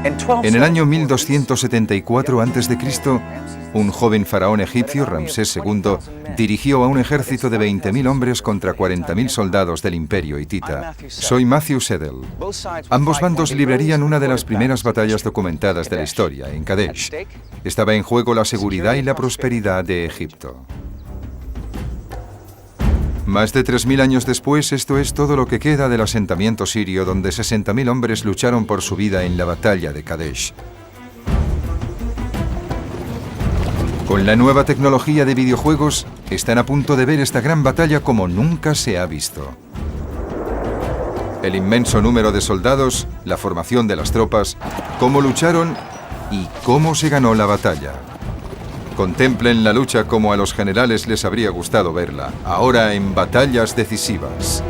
En el año 1274 a.C., un joven faraón egipcio, Ramsés II, dirigió a un ejército de 20.000 hombres contra 40.000 soldados del imperio hitita. Soy Matthew Seddell. Ambos bandos librarían una de las primeras batallas documentadas de la historia, en Kadesh. Estaba en juego la seguridad y la prosperidad de Egipto. Más de 3.000 años después, esto es todo lo que queda del asentamiento sirio, donde 60.000 hombres lucharon por su vida en la batalla de Kadesh. Con la nueva tecnología de videojuegos, están a punto de ver esta gran batalla como nunca se ha visto. El inmenso número de soldados, la formación de las tropas, cómo lucharon y cómo se ganó la batalla. Contemplen la lucha como a los generales les habría gustado verla, ahora en batallas decisivas.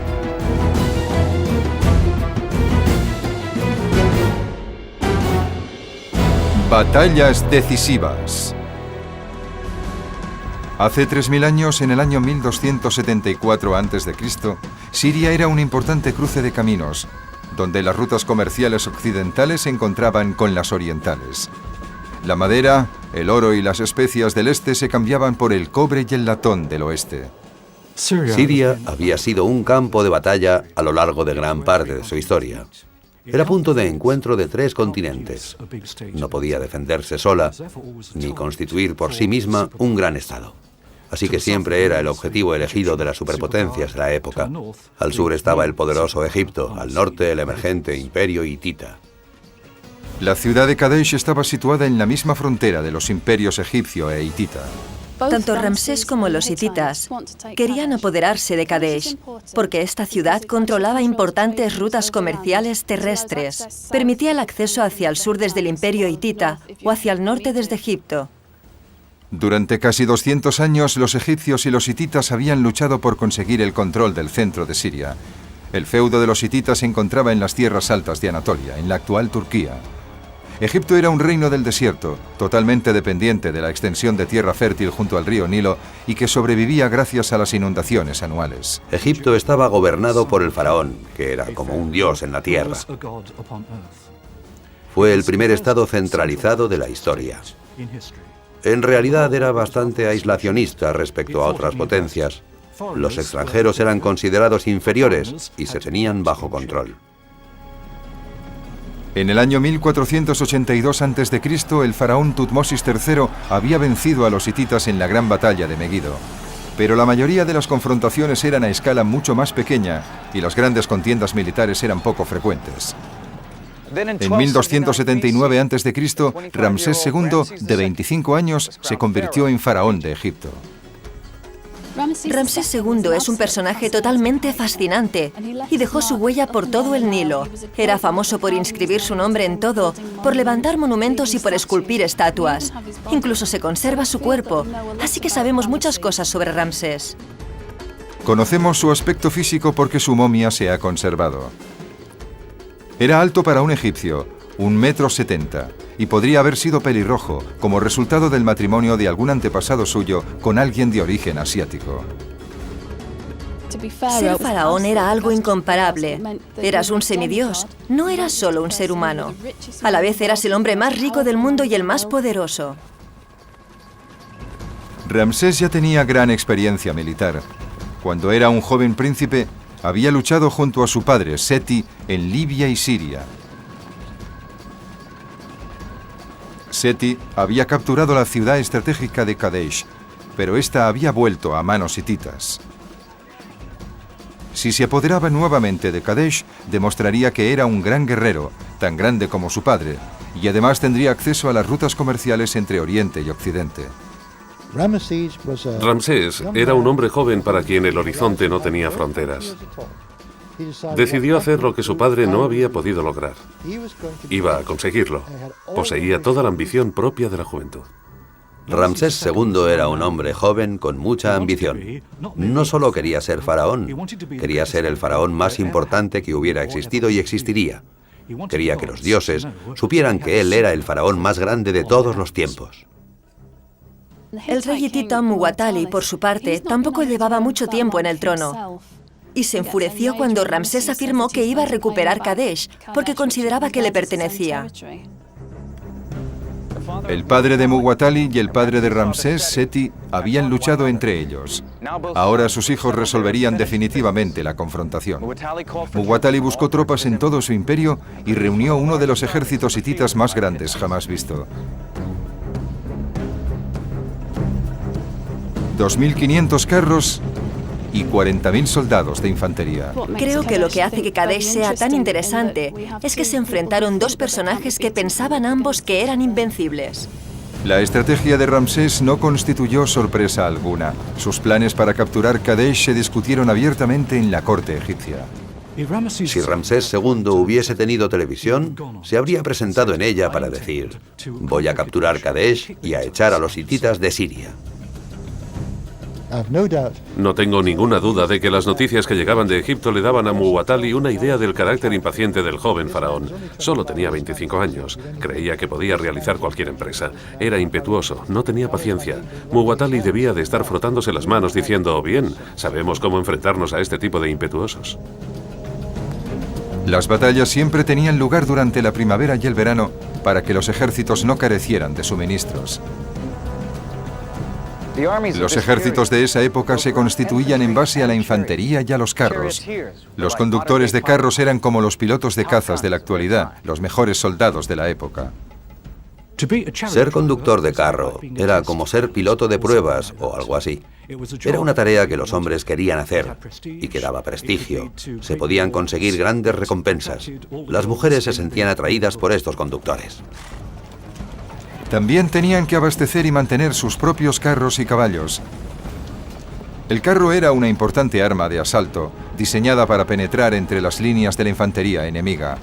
Batallas decisivas. Hace 3.000 años, en el año 1274 a.C., Siria era un importante cruce de caminos, donde las rutas comerciales occidentales se encontraban con las orientales. La madera, el oro y las especias del este se cambiaban por el cobre y el latón del oeste. Siria había sido un campo de batalla a lo largo de gran parte de su historia. Era punto de encuentro de 3 continentes. No podía defenderse sola, ni constituir por sí misma un gran estado. Así que siempre era el objetivo elegido de las superpotencias de la época. Al sur estaba el poderoso Egipto, al norte el emergente imperio hitita. La ciudad de Kadesh estaba situada en la misma frontera de los imperios egipcio e hitita. Tanto Ramsés como los hititas querían apoderarse de Kadesh, porque esta ciudad controlaba importantes rutas comerciales terrestres. Permitía el acceso hacia el sur desde el imperio hitita o hacia el norte desde Egipto. Durante casi 200 años, los egipcios y los hititas habían luchado por conseguir el control del centro de Siria. El feudo de los hititas se encontraba en las tierras altas de Anatolia, en la actual Turquía. Egipto era un reino del desierto, totalmente dependiente de la extensión de tierra fértil junto al río Nilo y que sobrevivía gracias a las inundaciones anuales. Egipto estaba gobernado por el faraón, que era como un dios en la tierra. Fue el primer estado centralizado de la historia. En realidad era bastante aislacionista respecto a otras potencias. Los extranjeros eran considerados inferiores y se tenían bajo control. En el año 1482 a.C., el faraón Tutmosis III había vencido a los hititas en la gran batalla de Megido. Pero la mayoría de las confrontaciones eran a escala mucho más pequeña y las grandes contiendas militares eran poco frecuentes. En 1279 a.C., Ramsés II, de 25 años, se convirtió en faraón de Egipto. Ramsés II es un personaje totalmente fascinante y dejó su huella por todo el Nilo. Era famoso por inscribir su nombre en todo, por levantar monumentos y por esculpir estatuas. Incluso se conserva su cuerpo, así que sabemos muchas cosas sobre Ramsés. Conocemos su aspecto físico porque su momia se ha conservado. Era alto para un egipcio, 1,70 m, y podría haber sido pelirrojo, como resultado del matrimonio de algún antepasado suyo con alguien de origen asiático. Ser faraón era algo incomparable. Eras un semidios, no eras solo un ser humano. A la vez eras el hombre más rico del mundo y el más poderoso. Ramsés ya tenía gran experiencia militar. Cuando era un joven príncipe, había luchado junto a su padre, Seti, en Libia y Siria. Seti había capturado la ciudad estratégica de Kadesh, pero esta había vuelto a manos hititas. Si se apoderaba nuevamente de Kadesh, demostraría que era un gran guerrero, tan grande como su padre, y además tendría acceso a las rutas comerciales entre Oriente y Occidente. Ramsés era un hombre joven para quien el horizonte no tenía fronteras. Decidió hacer lo que su padre no había podido lograr. Iba a conseguirlo. Poseía toda la ambición propia de la juventud. Ramsés II era un hombre joven con mucha ambición. No solo quería ser faraón, quería ser el faraón más importante que hubiera existido y existiría. Quería que los dioses supieran que él era el faraón más grande de todos los tiempos. El rey hitita Muwatalli, por su parte, tampoco llevaba mucho tiempo en el trono. Y se enfureció cuando Ramsés afirmó que iba a recuperar Kadesh, porque consideraba que le pertenecía. El padre de Muwatalli y el padre de Ramsés, Seti, habían luchado entre ellos. Ahora sus hijos resolverían definitivamente la confrontación. Muwatalli buscó tropas en todo su imperio y reunió uno de los ejércitos hititas más grandes jamás visto. 2.500 carros y 40.000 soldados de infantería. Creo que lo que hace que Kadesh sea tan interesante es que se enfrentaron dos personajes que pensaban ambos que eran invencibles. La estrategia de Ramsés no constituyó sorpresa alguna. Sus planes para capturar Kadesh se discutieron abiertamente en la corte egipcia. Si Ramsés II hubiese tenido televisión, se habría presentado en ella para decir: voy a capturar Kadesh y a echar a los hititas de Siria. No tengo ninguna duda de que las noticias que llegaban de Egipto le daban a Muwatalli una idea del carácter impaciente del joven faraón. Solo tenía 25 años. Creía que podía realizar cualquier empresa. Era impetuoso, no tenía paciencia. Muwatalli debía de estar frotándose las manos diciendo: bien, sabemos cómo enfrentarnos a este tipo de impetuosos. Las batallas siempre tenían lugar durante la primavera y el verano para que los ejércitos no carecieran de suministros. Los ejércitos de esa época se constituían en base a la infantería y a los carros. Los conductores de carros eran como los pilotos de cazas de la actualidad, los mejores soldados de la época. Ser conductor de carro era como ser piloto de pruebas o algo así. Era una tarea que los hombres querían hacer y que daba prestigio. Se podían conseguir grandes recompensas. Las mujeres se sentían atraídas por estos conductores. También tenían que abastecer y mantener sus propios carros y caballos. El carro era una importante arma de asalto, diseñada para penetrar entre las líneas de la infantería enemiga.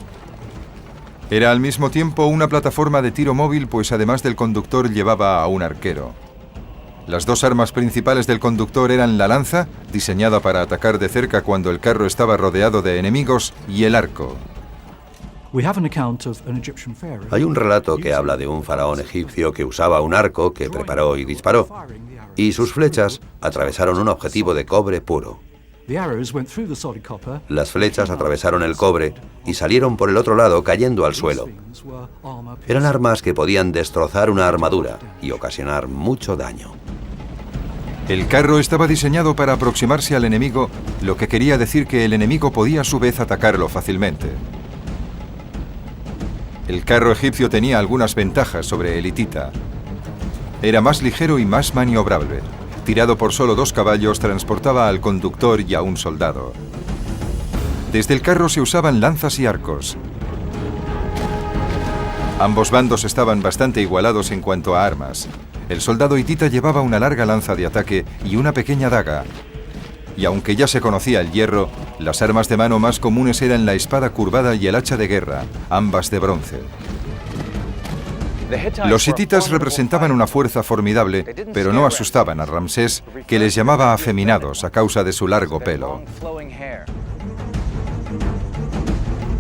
Era al mismo tiempo una plataforma de tiro móvil, pues además del conductor llevaba a un arquero. Las dos armas principales del conductor eran la lanza, diseñada para atacar de cerca cuando el carro estaba rodeado de enemigos, y el arco. Hay un relato que habla de un faraón egipcio que usaba un arco que preparó y disparó, y sus flechas atravesaron un objetivo de cobre puro. Las flechas atravesaron el cobre y salieron por el otro lado cayendo al suelo. Eran armas que podían destrozar una armadura y ocasionar mucho daño. El carro estaba diseñado para aproximarse al enemigo, lo que quería decir que el enemigo podía a su vez atacarlo fácilmente. El carro egipcio tenía algunas ventajas sobre el hitita. Era más ligero y más maniobrable. Tirado por solo 2 caballos, transportaba al conductor y a un soldado. Desde el carro se usaban lanzas y arcos. Ambos bandos estaban bastante igualados en cuanto a armas. El soldado hitita llevaba una larga lanza de ataque y una pequeña daga. Y aunque ya se conocía el hierro, las armas de mano más comunes eran la espada curvada y el hacha de guerra, ambas de bronce. Los hititas representaban una fuerza formidable, pero no asustaban a Ramsés, que les llamaba afeminados a causa de su largo pelo.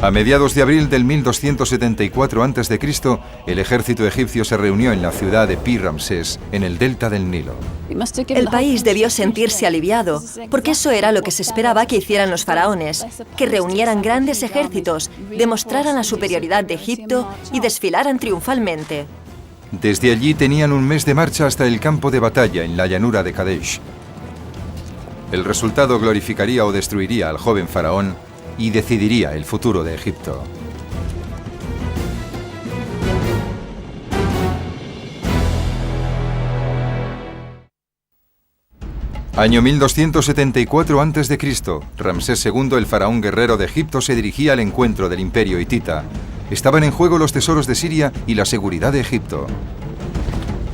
A mediados de abril del 1274 a.C., el ejército egipcio se reunió en la ciudad de Pi-Ramsés, en el delta del Nilo. El país debió sentirse aliviado, porque eso era lo que se esperaba que hicieran los faraones, que reunieran grandes ejércitos, demostraran la superioridad de Egipto y desfilaran triunfalmente. Desde allí tenían un mes de marcha hasta el campo de batalla en la llanura de Kadesh. El resultado glorificaría o destruiría al joven faraón y decidiría el futuro de Egipto. Año 1274 a.C., Ramsés II, el faraón guerrero de Egipto, se dirigía al encuentro del imperio hitita. Estaban en juego los tesoros de Siria y la seguridad de Egipto.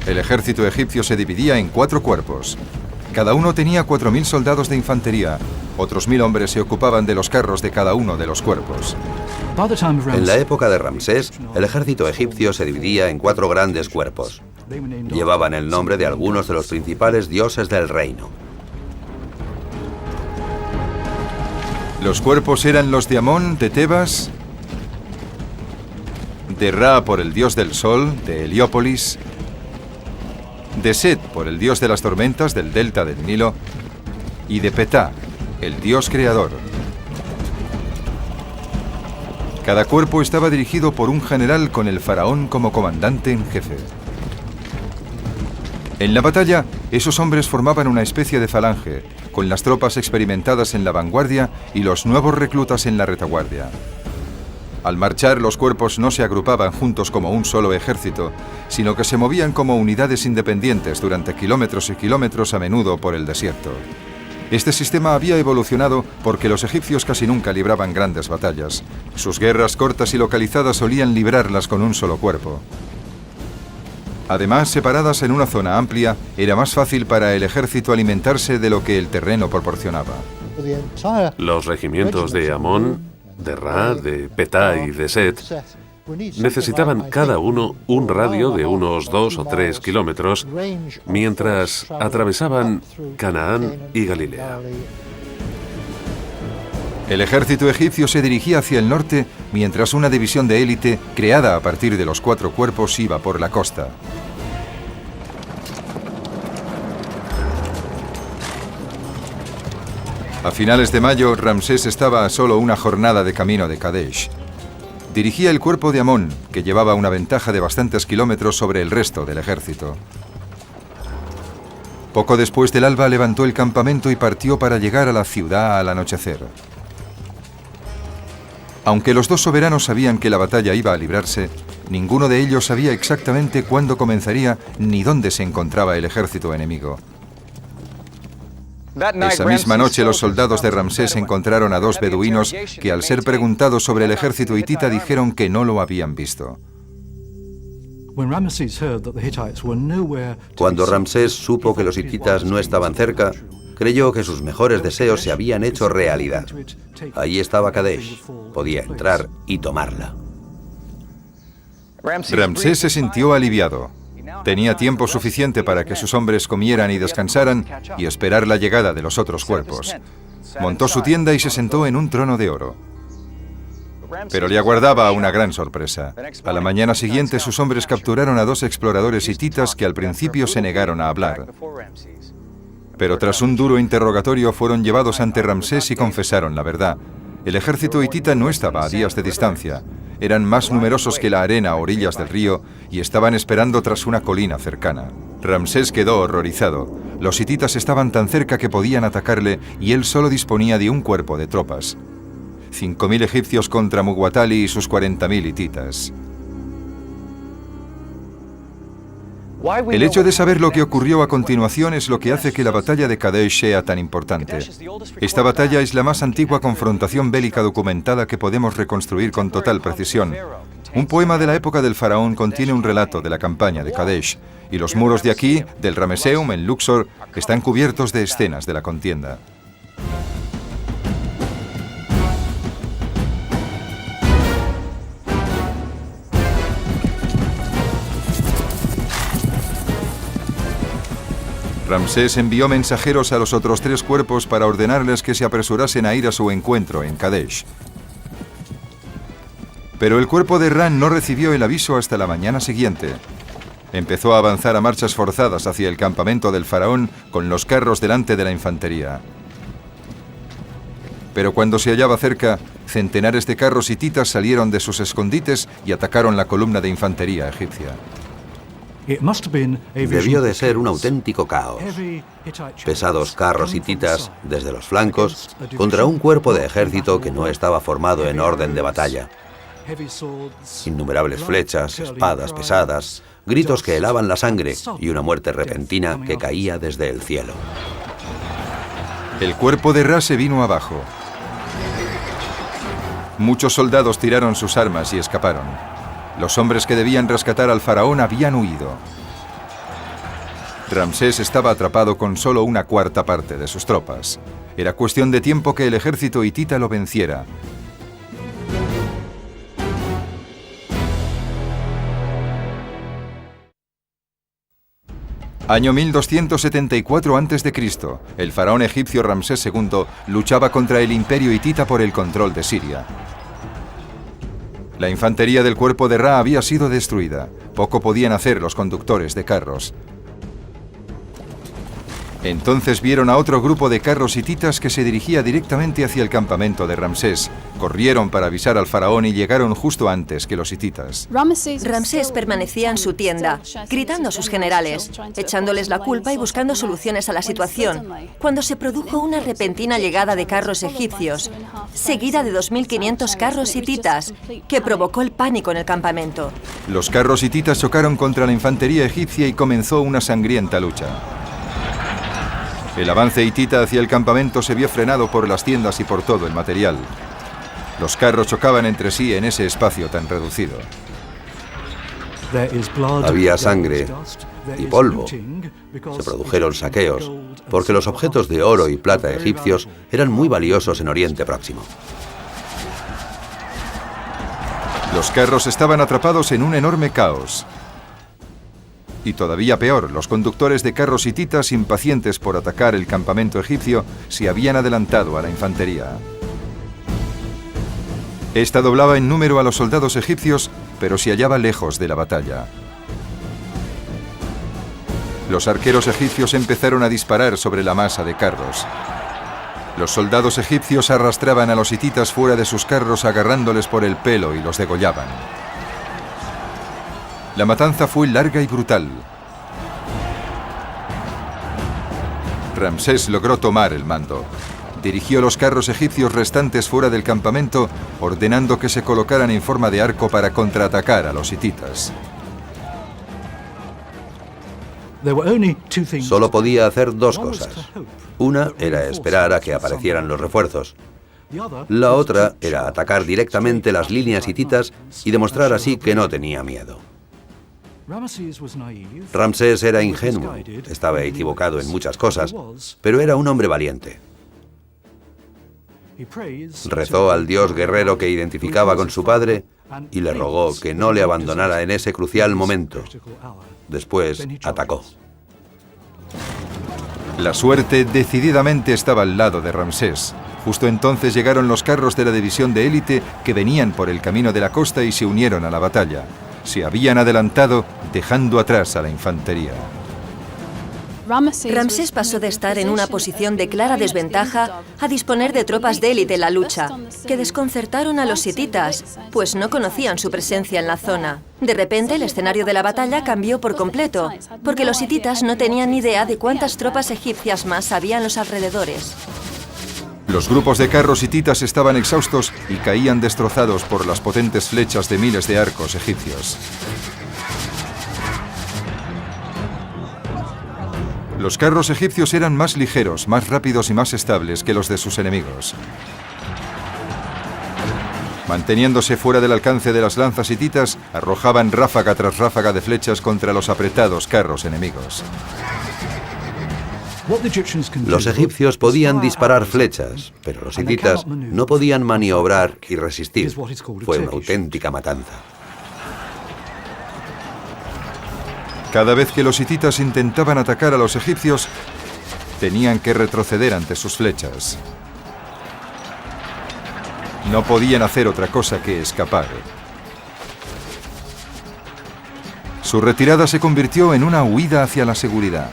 El ejército egipcio se dividía en 4 cuerpos. Cada uno tenía 4.000 soldados de infantería. Otros 1.000 hombres se ocupaban de los carros de cada uno de los cuerpos. En la época de Ramsés, el ejército egipcio se dividía en 4 grandes cuerpos. Llevaban el nombre de algunos de los principales dioses del reino. Los cuerpos eran los de Amón, de Tebas, de Ra por el dios del sol, de Heliópolis, de Set por el dios de las tormentas del delta del Nilo, y de Petá, el dios creador. Cada cuerpo estaba dirigido por un general con el faraón como comandante en jefe. En la batalla, esos hombres formaban una especie de falange, con las tropas experimentadas en la vanguardia y los nuevos reclutas en la retaguardia. Al marchar, los cuerpos no se agrupaban juntos como un solo ejército, sino que se movían como unidades independientes durante kilómetros y kilómetros, a menudo por el desierto. Este sistema había evolucionado porque los egipcios casi nunca libraban grandes batallas. Sus guerras cortas y localizadas solían librarlas con un solo cuerpo. Además, separadas en una zona amplia, era más fácil para el ejército alimentarse de lo que el terreno proporcionaba. Los regimientos de Amón, de Ra, de Petá y de Set necesitaban cada uno un radio de unos 2 o 3 kilómetros mientras atravesaban Canaán y Galilea. El ejército egipcio se dirigía hacia el norte, mientras una división de élite, creada a partir de los 4 cuerpos, iba por la costa. A finales de mayo, Ramsés estaba a solo una jornada de camino de Kadesh. Dirigía el cuerpo de Amón, que llevaba una ventaja de bastantes kilómetros sobre el resto del ejército. Poco después del alba levantó el campamento y partió para llegar a la ciudad al anochecer. Aunque los dos soberanos sabían que la batalla iba a librarse, ninguno de ellos sabía exactamente cuándo comenzaría ni dónde se encontraba el ejército enemigo. Esa misma noche los soldados de Ramsés encontraron a 2 beduinos que, al ser preguntados sobre el ejército hitita, dijeron que no lo habían visto. Cuando Ramsés supo que los hititas no estaban cerca, creyó que sus mejores deseos se habían hecho realidad. Allí estaba Kadesh, podía entrar y tomarla. Ramsés se sintió aliviado. Tenía tiempo suficiente para que sus hombres comieran y descansaran y esperar la llegada de los otros cuerpos. Montó su tienda y se sentó en un trono de oro. Pero le aguardaba una gran sorpresa. A la mañana siguiente, sus hombres capturaron a 2 exploradores hititas que al principio se negaron a hablar. Pero tras un duro interrogatorio fueron llevados ante Ramsés y confesaron la verdad. El ejército hitita no estaba a días de distancia. Eran más numerosos que la arena a orillas del río y estaban esperando tras una colina cercana. Ramsés quedó horrorizado. Los hititas estaban tan cerca que podían atacarle y él solo disponía de un cuerpo de tropas. 5.000 egipcios contra Muwatalli y sus 40.000 hititas. El hecho de saber lo que ocurrió a continuación es lo que hace que la batalla de Kadesh sea tan importante. Esta batalla es la más antigua confrontación bélica documentada que podemos reconstruir con total precisión. Un poema de la época del faraón contiene un relato de la campaña de Kadesh, y los muros de aquí, del Ramesseum en Luxor, están cubiertos de escenas de la contienda. Ramsés envió mensajeros a los otros 3 cuerpos para ordenarles que se apresurasen a ir a su encuentro en Kadesh. Pero el cuerpo de Ra no recibió el aviso hasta la mañana siguiente. Empezó a avanzar a marchas forzadas hacia el campamento del faraón con los carros delante de la infantería. Pero cuando se hallaba cerca, centenares de carros hititas salieron de sus escondites y atacaron la columna de infantería egipcia. Debió de ser un auténtico caos. Pesados carros hititas desde los flancos contra un cuerpo de ejército que no estaba formado en orden de batalla. Innumerables flechas, espadas pesadas, gritos que helaban la sangre y una muerte repentina que caía desde el cielo. El cuerpo de Ra se vino abajo. Muchos soldados tiraron sus armas y escaparon. Los hombres que debían rescatar al faraón habían huido. Ramsés estaba atrapado con solo una cuarta parte de sus tropas. Era cuestión de tiempo que el ejército hitita lo venciera. Año 1274 a.C., el faraón egipcio Ramsés II luchaba contra el imperio hitita por el control de Siria. La infantería del cuerpo de Ra había sido destruida. Poco podían hacer los conductores de carros. Entonces vieron a otro grupo de carros hititas que se dirigía directamente hacia el campamento de Ramsés. Corrieron para avisar al faraón y llegaron justo antes que los hititas. Ramsés permanecía en su tienda, gritando a sus generales, echándoles la culpa y buscando soluciones a la situación, cuando se produjo una repentina llegada de carros egipcios, seguida de 2.500 carros hititas, que provocó el pánico en el campamento. Los carros hititas chocaron contra la infantería egipcia y comenzó una sangrienta lucha. El avance hitita hacia el campamento se vio frenado por las tiendas y por todo el material. Los carros chocaban entre sí en ese espacio tan reducido. Había sangre y polvo. Se produjeron saqueos, porque los objetos de oro y plata egipcios eran muy valiosos en Oriente Próximo. Los carros estaban atrapados en un enorme caos. Y todavía peor, los conductores de carros hititas, impacientes por atacar el campamento egipcio, se habían adelantado a la infantería. Esta doblaba en número a los soldados egipcios, pero se hallaba lejos de la batalla. Los arqueros egipcios empezaron a disparar sobre la masa de carros. Los soldados egipcios arrastraban a los hititas fuera de sus carros agarrándoles por el pelo y los degollaban. La matanza fue larga y brutal. Ramsés logró tomar el mando. Dirigió los carros egipcios restantes fuera del campamento, ordenando que se colocaran en forma de arco para contraatacar a los hititas. Solo podía hacer dos cosas. Una era esperar a que aparecieran los refuerzos. La otra era atacar directamente las líneas hititas y demostrar así que no tenía miedo. Ramsés era ingenuo, estaba equivocado en muchas cosas, pero era un hombre valiente. Rezó al dios guerrero que identificaba con su padre y le rogó que no le abandonara en ese crucial momento. Después atacó. La suerte decididamente estaba al lado de Ramsés. Justo entonces llegaron los carros de la división de élite que venían por el camino de la costa y se unieron a la batalla. Se habían adelantado, dejando atrás a la infantería. Ramsés pasó de estar en una posición de clara desventaja a disponer de tropas de élite en la lucha, que desconcertaron a los hititas, pues no conocían su presencia en la zona. De repente, el escenario de la batalla cambió por completo, porque los hititas no tenían ni idea de cuántas tropas egipcias más había en los alrededores. Los grupos de carros hititas estaban exhaustos y caían destrozados por las potentes flechas de miles de arcos egipcios. Los carros egipcios eran más ligeros, más rápidos y más estables que los de sus enemigos. Manteniéndose fuera del alcance de las lanzas hititas, arrojaban ráfaga tras ráfaga de flechas contra los apretados carros enemigos. Los egipcios podían disparar flechas, pero los hititas no podían maniobrar y resistir. Fue una auténtica matanza. Cada vez que los hititas intentaban atacar a los egipcios, tenían que retroceder ante sus flechas. No podían hacer otra cosa que escapar. Su retirada se convirtió en una huida hacia la seguridad.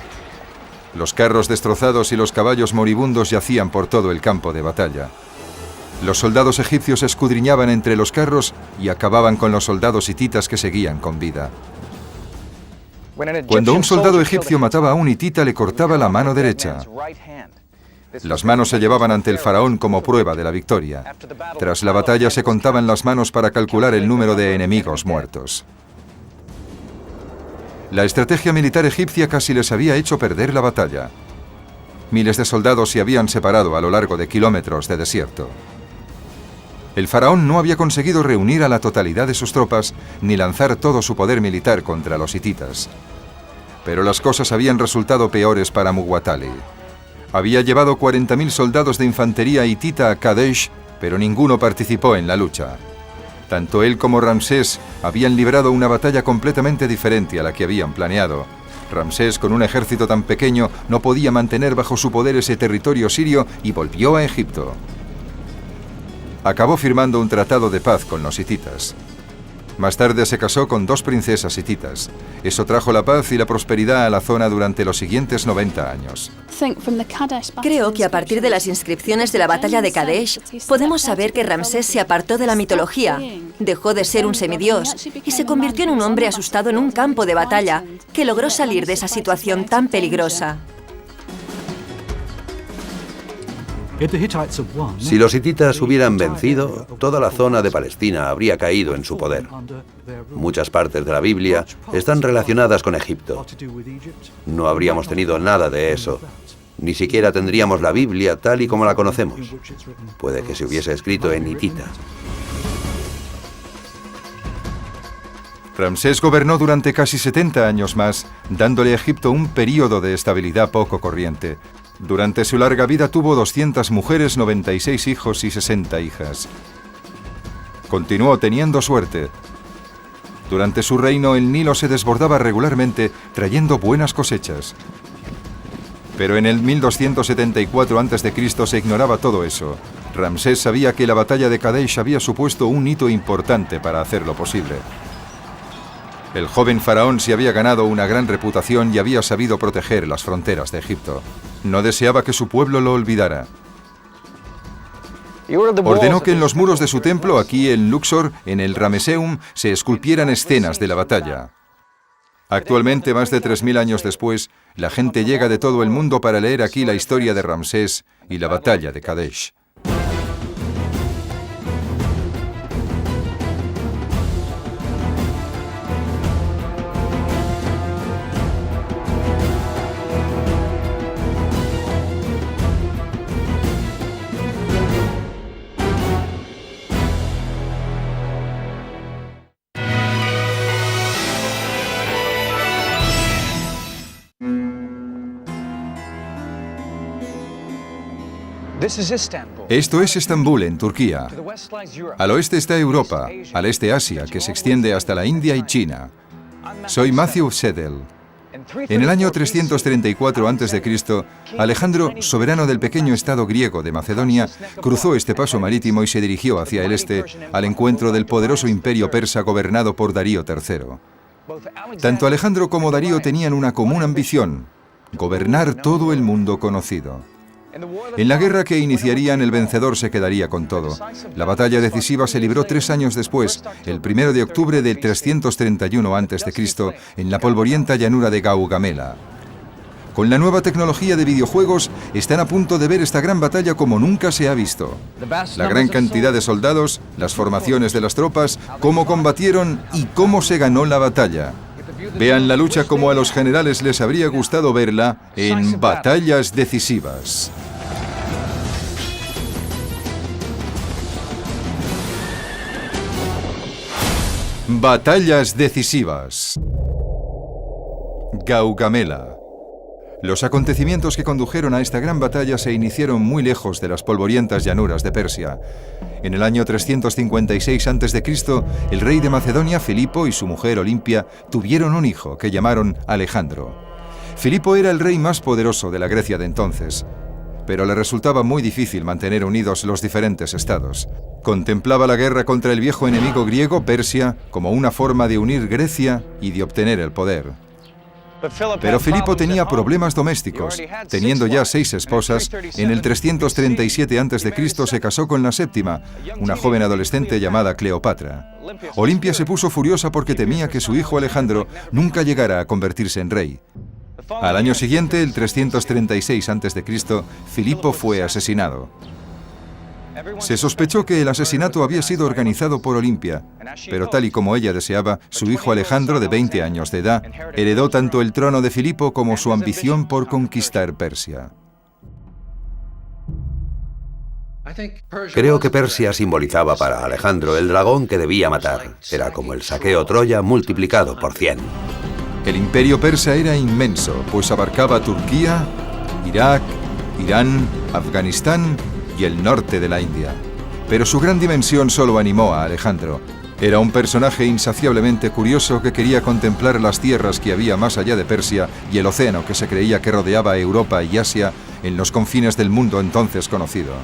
Los carros destrozados y los caballos moribundos yacían por todo el campo de batalla. Los soldados egipcios escudriñaban entre los carros y acababan con los soldados hititas que seguían con vida. Cuando un soldado egipcio mataba a un hitita, le cortaba la mano derecha. Las manos se llevaban ante el faraón como prueba de la victoria. Tras la batalla se contaban las manos para calcular el número de enemigos muertos. La estrategia militar egipcia casi les había hecho perder la batalla. Miles de soldados se habían separado a lo largo de kilómetros de desierto. El faraón no había conseguido reunir a la totalidad de sus tropas ni lanzar todo su poder militar contra los hititas. Pero las cosas habían resultado peores para Muwatalli. Había llevado 40.000 soldados de infantería hitita a Kadesh, pero ninguno participó en la lucha. Tanto él como Ramsés habían librado una batalla completamente diferente a la que habían planeado. Ramsés, con un ejército tan pequeño, no podía mantener bajo su poder ese territorio sirio y volvió a Egipto. Acabó firmando un tratado de paz con los hititas. Más tarde se casó con 2 princesas hititas. Eso trajo la paz y la prosperidad a la zona durante los siguientes 90 años. Creo que a partir de las inscripciones de la batalla de Kadesh, podemos saber que Ramsés se apartó de la mitología, dejó de ser un semidios y se convirtió en un hombre asustado en un campo de batalla que logró salir de esa situación tan peligrosa. Si los hititas hubieran vencido, toda la zona de Palestina habría caído en su poder. Muchas partes de la Biblia están relacionadas con Egipto. No habríamos tenido nada de eso. Ni siquiera tendríamos la Biblia tal y como la conocemos. Puede que se hubiese escrito en hitita. Ramsés gobernó durante casi 70 años más, dándole a Egipto un período de estabilidad poco corriente. Durante su larga vida tuvo 200 mujeres, 96 hijos y 60 hijas. Continuó teniendo suerte. Durante su reino el Nilo se desbordaba regularmente, trayendo buenas cosechas. Pero en el 1274 a.C. se ignoraba todo eso. Ramsés sabía que la batalla de Kadesh había supuesto un hito importante para hacerlo posible. El joven faraón se había ganado una gran reputación y había sabido proteger las fronteras de Egipto. No deseaba que su pueblo lo olvidara. Ordenó que en los muros de su templo, aquí en Luxor, en el Ramesseum, se esculpieran escenas de la batalla. Actualmente, más de 3000 años después, la gente llega de todo el mundo para leer aquí la historia de Ramsés y la batalla de Kadesh. Esto es Estambul, en Turquía. Al oeste está Europa, al este Asia, que se extiende hasta la India y China. Soy Matthew Seddel. En el año 334 a.C., Alejandro, soberano del pequeño estado griego de Macedonia, cruzó este paso marítimo y se dirigió hacia el este, al encuentro del poderoso imperio persa gobernado por Darío III. Tanto Alejandro como Darío tenían una común ambición: gobernar todo el mundo conocido. En la guerra que iniciarían, el vencedor se quedaría con todo. La batalla decisiva se libró 3 años después, el 1 de octubre de 331 a.C., en la polvorienta llanura de Gaugamela. Con la nueva tecnología de videojuegos, están a punto de ver esta gran batalla como nunca se ha visto. La gran cantidad de soldados, las formaciones de las tropas, cómo combatieron y cómo se ganó la batalla. Vean la lucha como a los generales les habría gustado verla en Batallas Decisivas. Batallas Decisivas. Gaugamela. Los acontecimientos que condujeron a esta gran batalla se iniciaron muy lejos de las polvorientas llanuras de Persia. En el año 356 a.C., el rey de Macedonia, Filipo, y su mujer Olimpia tuvieron un hijo que llamaron Alejandro. Filipo era el rey más poderoso de la Grecia de entonces, pero le resultaba muy difícil mantener unidos los diferentes estados. Contemplaba la guerra contra el viejo enemigo griego, Persia, como una forma de unir Grecia y de obtener el poder. Pero Filipo tenía problemas domésticos. Teniendo ya 6 esposas, en el 337 a.C. se casó con la séptima, una joven adolescente llamada Cleopatra. Olimpia se puso furiosa porque temía que su hijo Alejandro nunca llegara a convertirse en rey. Al año siguiente, el 336 a.C., Filipo fue asesinado. Se sospechó que el asesinato había sido organizado por Olimpia, pero tal y como ella deseaba, su hijo Alejandro, de 20 años de edad, heredó tanto el trono de Filipo como su ambición por conquistar Persia. Creo que Persia simbolizaba para Alejandro el dragón que debía matar. Era como el saqueo Troya multiplicado por 100. El imperio persa era inmenso, pues abarcaba Turquía, Irak, Irán, Afganistán y el norte de la India. Pero su gran dimensión solo animó a Alejandro. Era un personaje insaciablemente curioso que quería contemplar las tierras que había más allá de Persia y el océano que se creía que rodeaba Europa y Asia en los confines del mundo entonces conocido.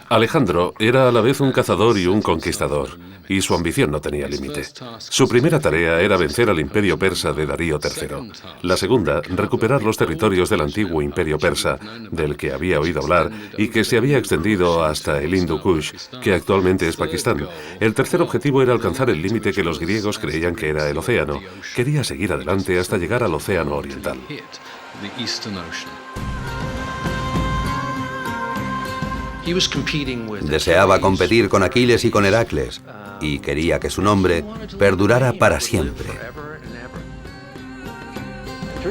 Alejandro era a la vez un cazador y un conquistador, y su ambición no tenía límite. Su primera tarea era vencer al imperio persa de Darío III. La segunda, recuperar los territorios del antiguo imperio persa, del que había oído hablar y que se había extendido hasta el Hindu Kush, que actualmente es Pakistán. El tercer objetivo era alcanzar el límite que los griegos creían que era el océano. Quería seguir adelante hasta llegar al océano oriental. Deseaba competir con Aquiles y con Heracles, y quería que su nombre perdurara para siempre.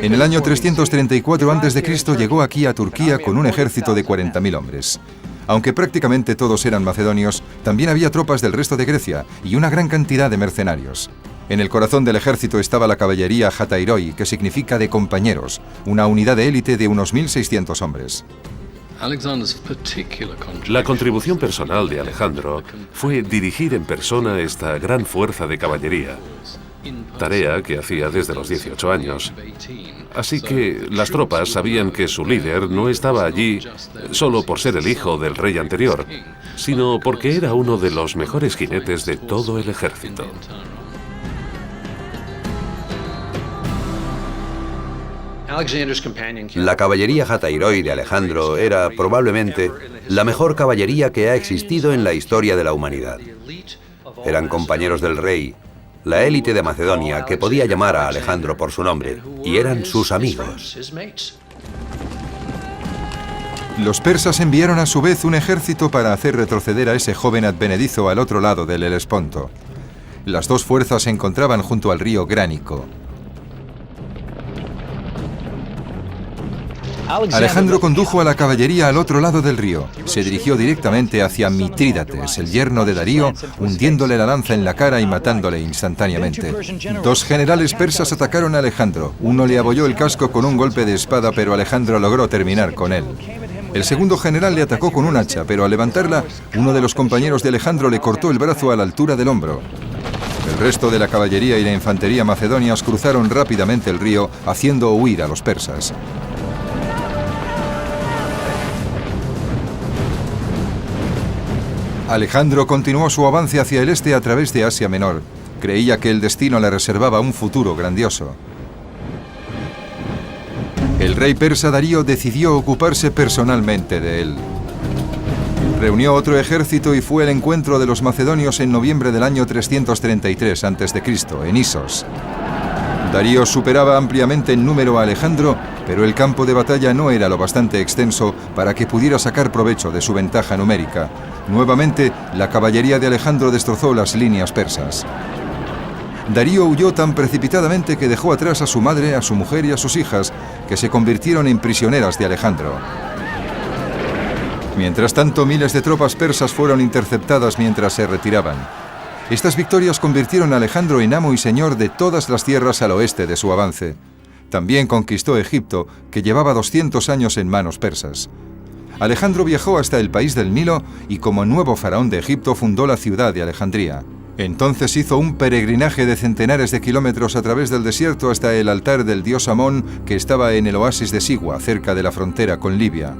En el año 334 a.C. llegó aquí a Turquía con un ejército de 40.000 hombres. Aunque prácticamente todos eran macedonios, también había tropas del resto de Grecia y una gran cantidad de mercenarios. En el corazón del ejército estaba la caballería Hatairoi, que significa de compañeros, una unidad de élite de unos 1.600 hombres. La contribución personal de Alejandro fue dirigir en persona esta gran fuerza de caballería, tarea que hacía desde los 18 años. Así que las tropas sabían que su líder no estaba allí solo por ser el hijo del rey anterior, sino porque era uno de los mejores jinetes de todo el ejército. La caballería Hatairoi de Alejandro era probablemente la mejor caballería que ha existido en la historia de la humanidad. Eran compañeros del rey, la élite de Macedonia que podía llamar a Alejandro por su nombre, y eran sus amigos. Los persas enviaron a su vez un ejército para hacer retroceder a ese joven advenedizo al otro lado del Helesponto. Las dos fuerzas se encontraban junto al río Gránico. Alejandro condujo a la caballería al otro lado del río. Se dirigió directamente hacia Mitrídates, el yerno de Darío, hundiéndole la lanza en la cara y matándole instantáneamente. Dos generales persas atacaron a Alejandro. Uno le abolló el casco con un golpe de espada, pero Alejandro logró terminar con él. El segundo general le atacó con un hacha, pero al levantarla, uno de los compañeros de Alejandro le cortó el brazo a la altura del hombro. El resto de la caballería y la infantería macedonias cruzaron rápidamente el río, haciendo huir a los persas. Alejandro continuó su avance hacia el este a través de Asia Menor. Creía que el destino le reservaba un futuro grandioso. El rey persa Darío decidió ocuparse personalmente de él. Reunió otro ejército y fue al encuentro de los macedonios en noviembre del año 333 a.C., en Isos. Darío superaba ampliamente en número a Alejandro, pero el campo de batalla no era lo bastante extenso para que pudiera sacar provecho de su ventaja numérica. Nuevamente, la caballería de Alejandro destrozó las líneas persas. Darío huyó tan precipitadamente que dejó atrás a su madre, a su mujer y a sus hijas, que se convirtieron en prisioneras de Alejandro. Mientras tanto, miles de tropas persas fueron interceptadas mientras se retiraban. Estas victorias convirtieron a Alejandro en amo y señor de todas las tierras al oeste de su avance. También conquistó Egipto, que llevaba 200 años en manos persas. Alejandro viajó hasta el país del Nilo y como nuevo faraón de Egipto fundó la ciudad de Alejandría. Entonces hizo un peregrinaje de centenares de kilómetros a través del desierto hasta el altar del dios Amón, que estaba en el oasis de Sigua, cerca de la frontera con Libia.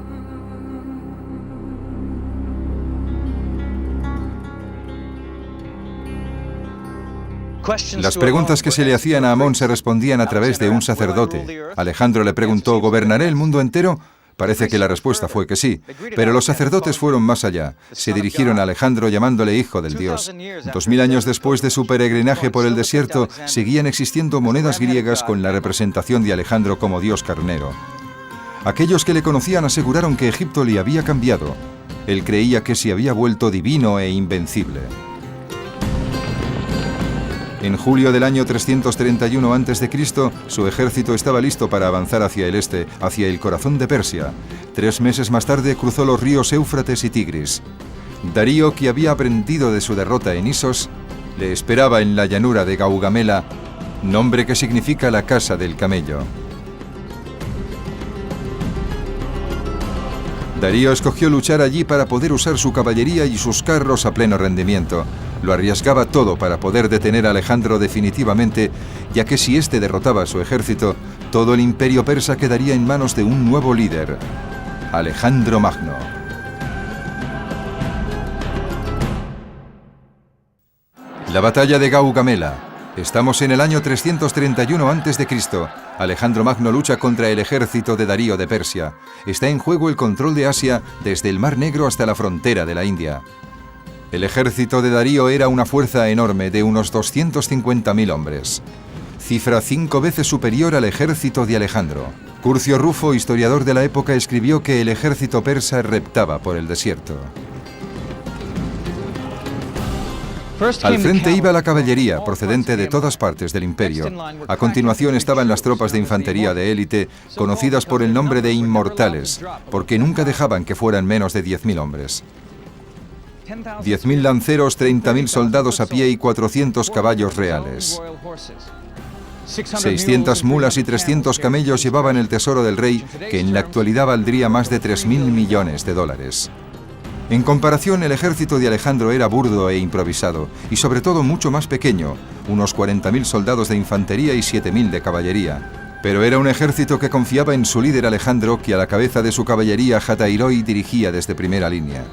Las preguntas que se le hacían a Amón se respondían a través de un sacerdote. Alejandro le preguntó: ¿gobernaré el mundo entero? Parece que la respuesta fue que sí, pero los sacerdotes fueron más allá. Se dirigieron a Alejandro llamándole hijo del dios. 2000 años después de su peregrinaje por el desierto, seguían existiendo monedas griegas con la representación de Alejandro como dios carnero. Aquellos que le conocían aseguraron que Egipto le había cambiado. Él creía que se había vuelto divino e invencible. En julio del año 331 a.C., su ejército estaba listo para avanzar hacia el este, hacia el corazón de Persia. 3 meses más tarde cruzó los ríos Éufrates y Tigris. Darío, que había aprendido de su derrota en Isos, le esperaba en la llanura de Gaugamela, nombre que significa la casa del camello. Darío escogió luchar allí para poder usar su caballería y sus carros a pleno rendimiento. Lo arriesgaba todo para poder detener a Alejandro definitivamente, ya que si éste derrotaba a su ejército, todo el imperio persa quedaría en manos de un nuevo líder, Alejandro Magno. La batalla de Gaugamela. Estamos en el año 331 a.C. Alejandro Magno lucha contra el ejército de Darío de Persia. Está en juego el control de Asia desde el Mar Negro hasta la frontera de la India. El ejército de Darío era una fuerza enorme de unos 250.000 hombres, cifra 5 veces superior al ejército de Alejandro. Curcio Rufo, historiador de la época, escribió que el ejército persa reptaba por el desierto. Al frente iba la caballería, procedente de todas partes del imperio. A continuación estaban las tropas de infantería de élite, conocidas por el nombre de inmortales, porque nunca dejaban que fueran menos de 10.000 hombres. 10.000 lanceros, 30.000 soldados a pie y 400 caballos reales. 600 mulas y 300 camellos llevaban el tesoro del rey, que en la actualidad valdría más de 3.000 millones de dólares. En comparación, el ejército de Alejandro era burdo e improvisado, y sobre todo mucho más pequeño, unos 40.000 soldados de infantería y 7.000 de caballería. Pero era un ejército que confiaba en su líder Alejandro, que a la cabeza de su caballería Hatairoi dirigía desde primera línea.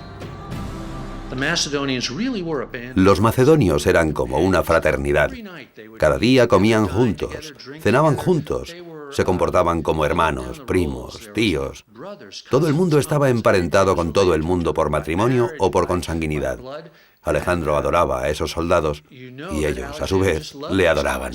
Los macedonios eran como una fraternidad. Cada día comían juntos, cenaban juntos, se comportaban como hermanos, primos, tíos. Todo el mundo estaba emparentado con todo el mundo por matrimonio o por consanguinidad. Alejandro adoraba a esos soldados y ellos, a su vez, le adoraban.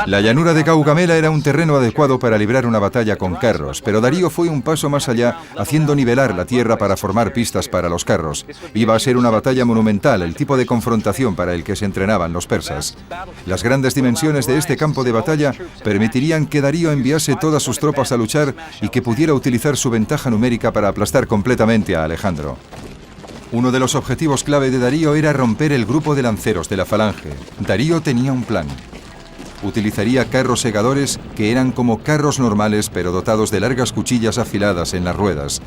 La llanura de Gaugamela era un terreno adecuado para librar una batalla con carros, pero Darío fue un paso más allá, haciendo nivelar la tierra para formar pistas para los carros. Iba a ser una batalla monumental, el tipo de confrontación para el que se entrenaban los persas. Las grandes dimensiones de este campo de batalla permitirían que Darío enviase todas sus tropas a luchar y que pudiera utilizar su ventaja numérica para aplastar completamente a Alejandro. Uno de los objetivos clave de Darío era romper el grupo de lanceros de la falange. Darío tenía un plan. Utilizaría carros segadores que eran como carros normales pero dotados de largas cuchillas afiladas en las ruedas,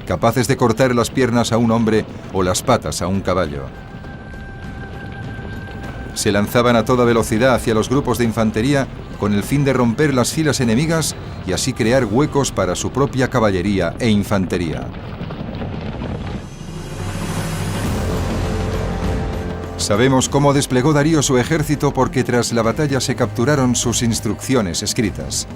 capaces de cortar las piernas a un hombre o las patas a un caballo. Se lanzaban a toda velocidad hacia los grupos de infantería con el fin de romper las filas enemigas y así crear huecos para su propia caballería e infantería. Sabemos cómo desplegó Darío su ejército porque tras la batalla se capturaron sus instrucciones escritas.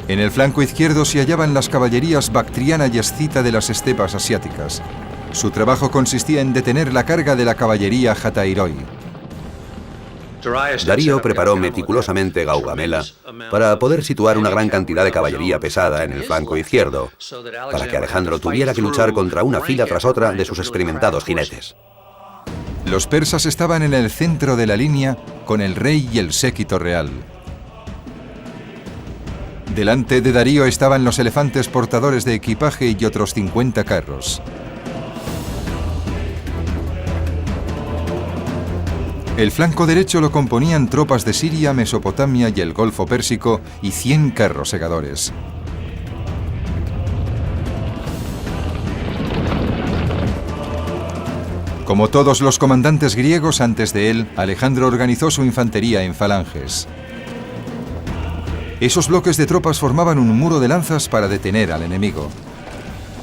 En el flanco izquierdo se hallaban las caballerías bactriana y escita de las estepas asiáticas. Su trabajo consistía en detener la carga de la caballería Hatairoi. Darío preparó meticulosamente Gaugamela para poder situar una gran cantidad de caballería pesada en el flanco izquierdo, para que Alejandro tuviera que luchar contra una fila tras otra de sus experimentados jinetes. Los persas estaban en el centro de la línea con el rey y el séquito real. Delante de Darío estaban los elefantes portadores de equipaje y otros 50 carros. El flanco derecho lo componían tropas de Siria, Mesopotamia y el Golfo Pérsico y 100 carros segadores. Como todos los comandantes griegos antes de él, Alejandro organizó su infantería en falanges. Esos bloques de tropas formaban un muro de lanzas para detener al enemigo.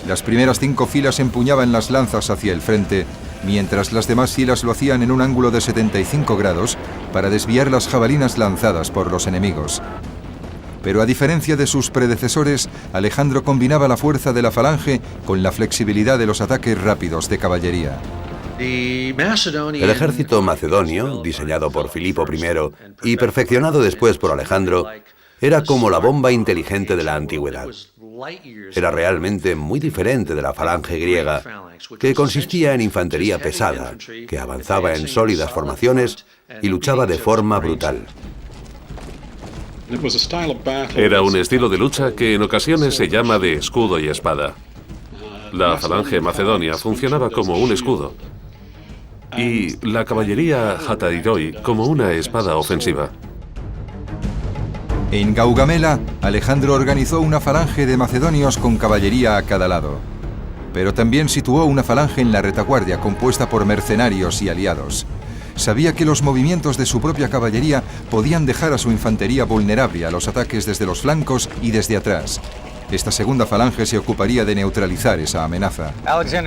Las primeras 5 filas empuñaban las lanzas hacia el frente, mientras las demás filas lo hacían en un ángulo de 75 grados para desviar las jabalinas lanzadas por los enemigos. Pero a diferencia de sus predecesores, Alejandro combinaba la fuerza de la falange con la flexibilidad de los ataques rápidos de caballería. El ejército macedonio, diseñado por Filipo I y perfeccionado después por Alejandro, era como la bomba inteligente de la antigüedad. Era realmente muy diferente de la falange griega, que consistía en infantería pesada, que avanzaba en sólidas formaciones y luchaba de forma brutal. Era un estilo de lucha que en ocasiones se llama de escudo y espada. La falange macedonia funcionaba como un escudo y la caballería Hatairoi como una espada ofensiva. En Gaugamela, Alejandro organizó una falange de macedonios con caballería a cada lado. pero también situó una falange en la retaguardia compuesta por mercenarios y aliados. Sabía que los movimientos de su propia caballería podían dejar a su infantería vulnerable a los ataques desde los flancos y desde atrás. Esta segunda falange se ocuparía de neutralizar esa amenaza.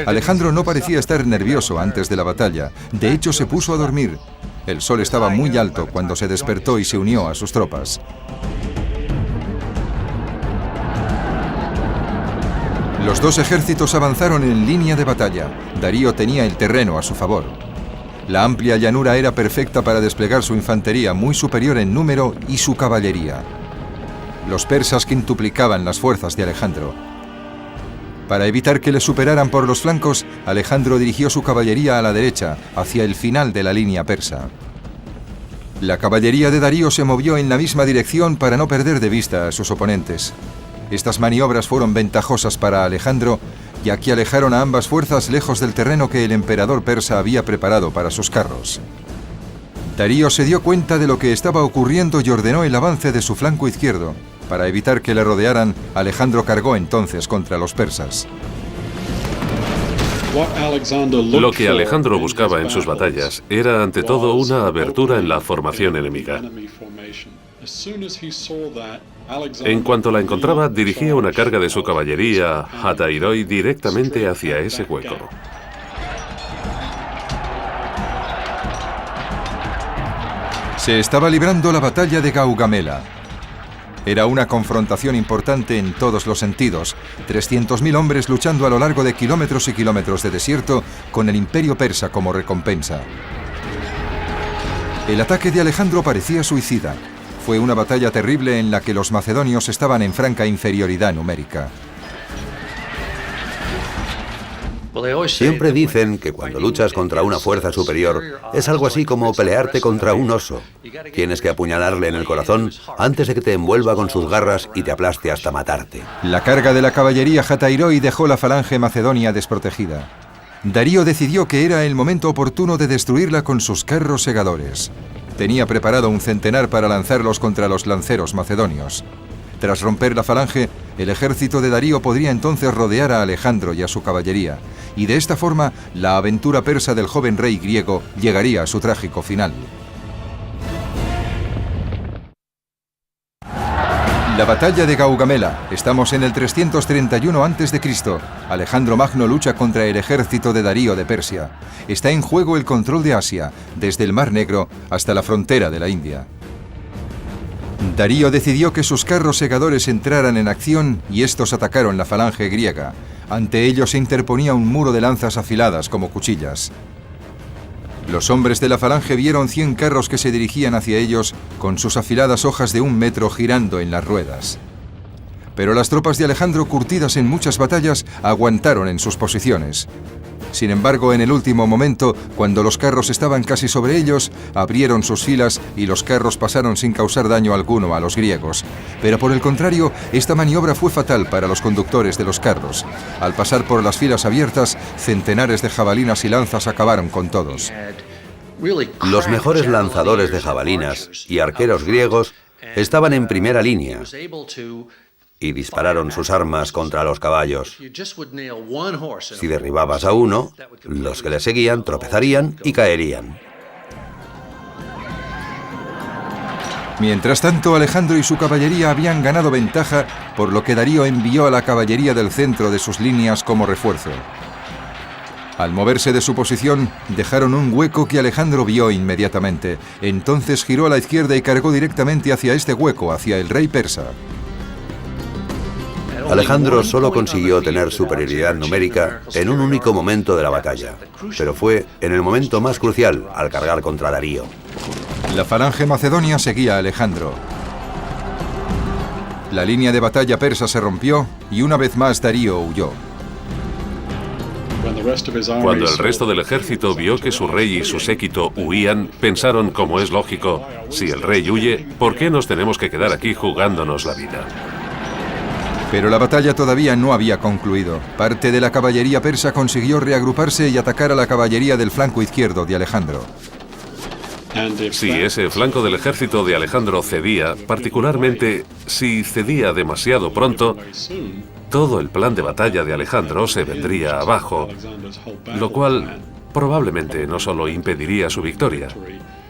Alejandro no parecía estar nervioso antes de la batalla. De hecho, se puso a dormir. El sol estaba muy alto cuando se despertó y se unió a sus tropas. Los dos ejércitos avanzaron en línea de batalla. Darío tenía el terreno a su favor. La amplia llanura era perfecta para desplegar su infantería, muy superior en número, y su caballería. Los persas quintuplicaban las fuerzas de Alejandro. Para evitar que le superaran por los flancos, Alejandro dirigió su caballería a la derecha, hacia el final de la línea persa. La caballería de Darío se movió en la misma dirección para no perder de vista a sus oponentes. Estas maniobras fueron ventajosas para Alejandro, ya que alejaron a ambas fuerzas lejos del terreno que el emperador persa había preparado para sus carros. Darío se dio cuenta de lo que estaba ocurriendo y ordenó el avance de su flanco izquierdo. Para evitar que le rodearan, Alejandro cargó entonces contra los persas. Lo que Alejandro buscaba en sus batallas era ante todo una abertura en la formación enemiga. En cuanto la encontraba, dirigía una carga de su caballería, Hatairoi, directamente hacia ese hueco. Se estaba librando la batalla de Gaugamela. Era una confrontación importante en todos los sentidos. 300.000 hombres luchando a lo largo de kilómetros y kilómetros de desierto con el imperio persa como recompensa. El ataque de Alejandro parecía suicida. Fue una batalla terrible en la que los macedonios estaban en franca inferioridad numérica. Siempre dicen que cuando luchas contra una fuerza superior es algo así como pelearte contra un oso. Tienes que apuñalarle en el corazón antes de que te envuelva con sus garras y te aplaste hasta matarte. La carga de la caballería Hatairoi dejó la falange macedonia desprotegida. Darío decidió que era el momento oportuno de destruirla con sus carros segadores. Tenía preparado un centenar para lanzarlos contra los lanceros macedonios. Tras romper la falange, el ejército de Darío podría entonces rodear a Alejandro y a su caballería, y de esta forma la aventura persa del joven rey griego llegaría a su trágico final. La batalla de Gaugamela. Estamos en el 331 a.C. Alejandro Magno lucha contra el ejército de Darío de Persia. Está en juego el control de Asia, desde el Mar Negro hasta la frontera de la India. Darío decidió que sus carros segadores entraran en acción y estos atacaron la falange griega. Ante ellos se interponía un muro de lanzas afiladas como cuchillas. Los hombres de la falange vieron 100 carros que se dirigían hacia ellos con sus afiladas hojas de 1 metro girando en las ruedas. Pero las tropas de Alejandro, curtidas en muchas batallas, aguantaron en sus posiciones. Sin embargo, en el último momento, cuando los carros estaban casi sobre ellos, abrieron sus filas y los carros pasaron sin causar daño alguno a los griegos. Pero por el contrario, esta maniobra fue fatal para los conductores de los carros. Al pasar por las filas abiertas, centenares de jabalinas y lanzas acabaron con todos. Los mejores lanzadores de jabalinas y arqueros griegos estaban en primera línea y dispararon sus armas contra los caballos. Si derribabas a uno, los que le seguían tropezarían y caerían. Mientras tanto, Alejandro y su caballería habían ganado ventaja, por lo que Darío envió a la caballería del centro de sus líneas como refuerzo. Al moverse de su posición, dejaron un hueco que Alejandro vio inmediatamente. Entonces giró a la izquierda y cargó directamente hacia este hueco, hacia el rey persa. Alejandro solo consiguió tener superioridad numérica en un único momento de la batalla, pero fue en el momento más crucial, al cargar contra Darío. La falange macedonia seguía a Alejandro. La línea de batalla persa se rompió y una vez más Darío huyó. Cuando el resto del ejército vio que su rey y su séquito huían, pensaron, como es lógico, si el rey huye, ¿por qué nos tenemos que quedar aquí jugándonos la vida? Pero la batalla todavía no había concluido. Parte de la caballería persa consiguió reagruparse y atacar a la caballería del flanco izquierdo de Alejandro. Si ese flanco del ejército de Alejandro cedía, particularmente si cedía demasiado pronto, todo el plan de batalla de Alejandro se vendría abajo, lo cual probablemente no solo impediría su victoria,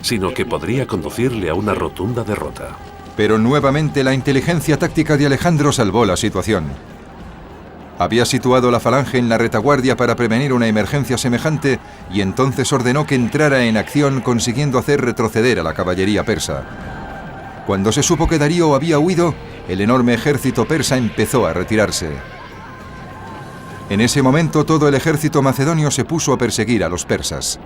sino que podría conducirle a una rotunda derrota. Pero nuevamente la inteligencia táctica de Alejandro salvó la situación. Había situado la falange en la retaguardia para prevenir una emergencia semejante y entonces ordenó que entrara en acción, consiguiendo hacer retroceder a la caballería persa. Cuando se supo que Darío había huido, el enorme ejército persa empezó a retirarse. En ese momento todo el ejército macedonio se puso a perseguir a los persas.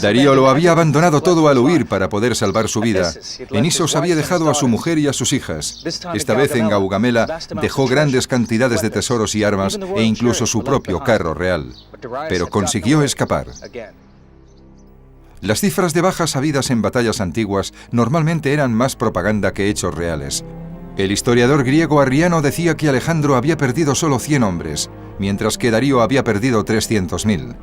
Darío lo había abandonado todo al huir para poder salvar su vida. En Isos había dejado a su mujer y a sus hijas. Esta vez en Gaugamela dejó grandes cantidades de tesoros y armas e incluso su propio carro real. Pero consiguió escapar. Las cifras de bajas sabidas en batallas antiguas normalmente eran más propaganda que hechos reales. El historiador griego Arriano decía que Alejandro había perdido solo 100 hombres, mientras que Darío había perdido 300.000.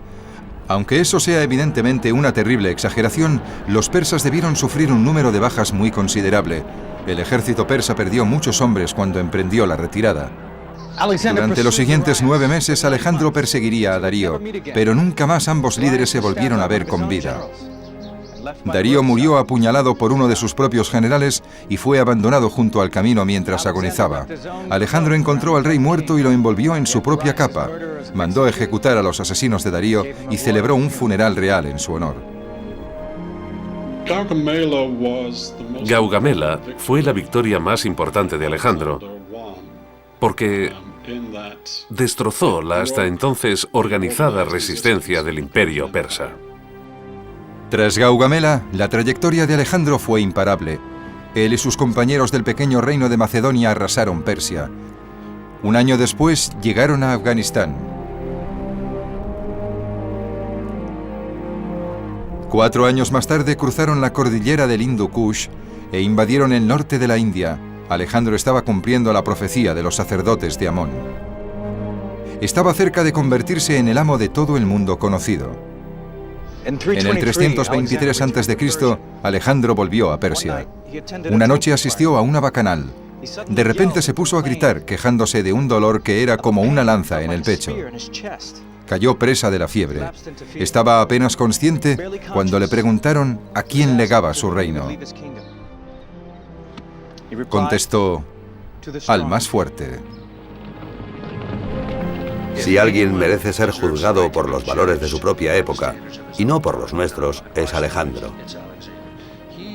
Aunque eso sea evidentemente una terrible exageración, los persas debieron sufrir un número de bajas muy considerable. El ejército persa perdió muchos hombres cuando emprendió la retirada. Durante los siguientes 9 meses, Alejandro perseguiría a Darío, pero nunca más ambos líderes se volvieron a ver con vida. Darío murió apuñalado por uno de sus propios generales y fue abandonado junto al camino mientras agonizaba. Alejandro encontró al rey muerto y lo envolvió en su propia capa. Mandó ejecutar a los asesinos de Darío y celebró un funeral real en su honor. Gaugamela fue la victoria más importante de Alejandro, porque destrozó la hasta entonces organizada resistencia del imperio persa. Tras Gaugamela, la trayectoria de Alejandro fue imparable. Él y sus compañeros del pequeño reino de Macedonia arrasaron Persia. Un año después llegaron a Afganistán. 4 años más tarde cruzaron la cordillera del Hindu Kush e invadieron el norte de la India. Alejandro estaba cumpliendo la profecía de los sacerdotes de Amón. Estaba cerca de convertirse en el amo de todo el mundo conocido. En el 323 a.C., Alejandro volvió a Persia. Una noche asistió a una bacanal. De repente se puso a gritar, quejándose de un dolor que era como una lanza en el pecho. Cayó presa de la fiebre. Estaba apenas consciente cuando le preguntaron a quién legaba su reino. Contestó: al más fuerte. Si alguien merece ser juzgado por los valores de su propia época, y no por los nuestros, es Alejandro.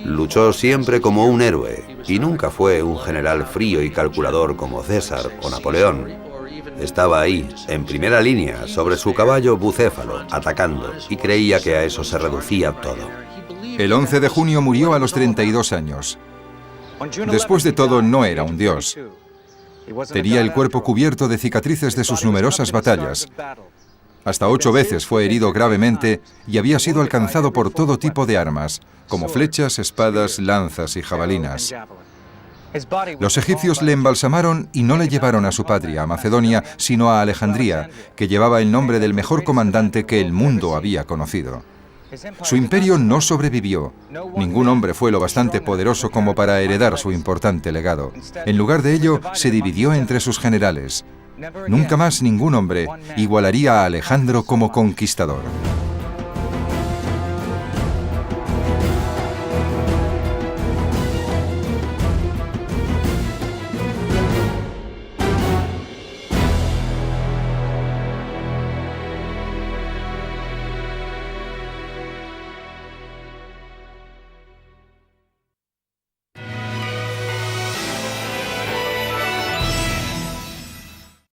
Luchó siempre como un héroe, y nunca fue un general frío y calculador como César o Napoleón. Estaba ahí, en primera línea, sobre su caballo bucéfalo, atacando, y creía que a eso se reducía todo. El 11 de junio murió a los 32 años. Después de todo, no era un dios. Tenía el cuerpo cubierto de cicatrices de sus numerosas batallas. Hasta 8 veces fue herido gravemente y había sido alcanzado por todo tipo de armas, como flechas, espadas, lanzas y jabalinas. Los egipcios le embalsamaron y no le llevaron a su patria, a Macedonia, sino a Alejandría, que llevaba el nombre del mejor comandante que el mundo había conocido. Su imperio no sobrevivió. Ningún hombre fue lo bastante poderoso como para heredar su importante legado. En lugar de ello, se dividió entre sus generales. Nunca más ningún hombre igualaría a Alejandro como conquistador.